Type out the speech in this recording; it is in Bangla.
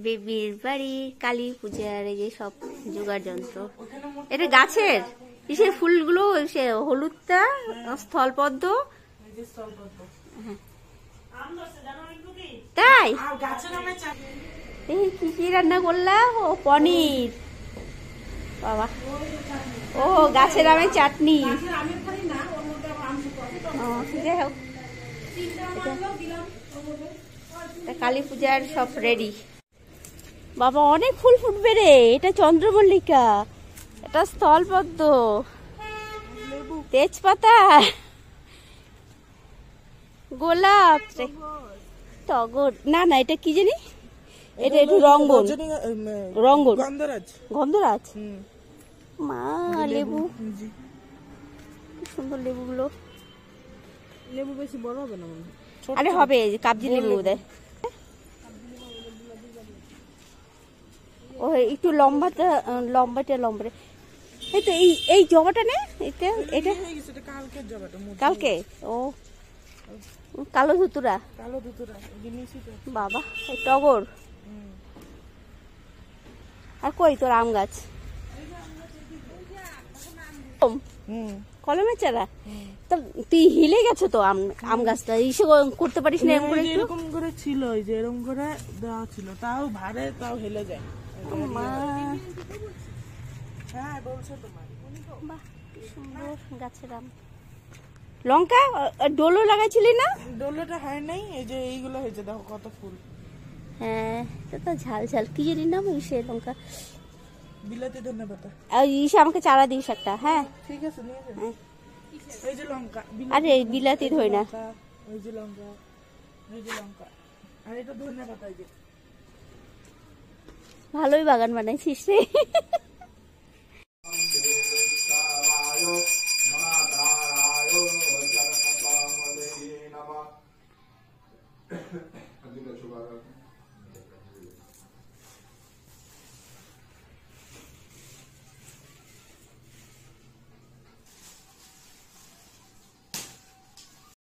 বেবির বাড়ি কালী পূজার এই যে সব জোগাড় যন্ত্র। এটা গাছের কিসের ফুলগুলো? সে হলুদটা স্থলপদ্ম। তাই এই কি কি রান্না করলাম? ও পনির বাবা, ও গাছের আমের চাটনি। যাই হোক, কালী পূজার সব রেডি। বাবা অনেক ফুল ফুটবে রে। এটা চন্দ্রমল্লিকা, এটা স্থলপদ্ম, তেজপাতা, গোলাপ, টগর, না না এটা কি জানি, এটা একটু রঙ্গন, রঙ্গন, গন্ধরাজ। মা লেবু, কি সুন্দর লেবুগুলো। লেবু বেশি বড় হবে না? আরে হবে, কাবজি লেবু দেয়। ও একটু লম্বাটা লম্বাটা লম্বা। এই তো এই জবাটা না, এটা এটা কালকে। ও কালো ধুতুরা, বাবা এই টগর। আর কই তোর আম গাছ? কলমের চারা। তা তুই হিলে গেছো তো আম গাছটা, ইসে করতে পারিস না? এরকম করে ছিল, এই যে এরকম করে দেওয়া ছিল, তাও ভারে, তাও হেলে যায়। হ্যাঁ বলছে তোমার। বাহ কি সুন্দর গাছের আম। লঙ্কা ডোলো লাগাইছিলি না? ডোলোটা হয় নাই, এই যে এইগুলো হয়েছে, দেখো কত ফুল। হ্যাঁ তো ঝাল ঝাল কি জানি নাম, ইসে লঙ্কা, বিলাতি ধনেপাতা। ইসে আমাকে চারা দিস একটা। হ্যাঁ ঠিক আছে, নিয়ে যাও। এই যে লঙ্কা, আরে বিলাতি ধই না, এই যে লঙ্কা, এই যে লঙ্কা, আর এটা ধনেপাতা। এই যে ভালোই বাগান বানাইছিস রে।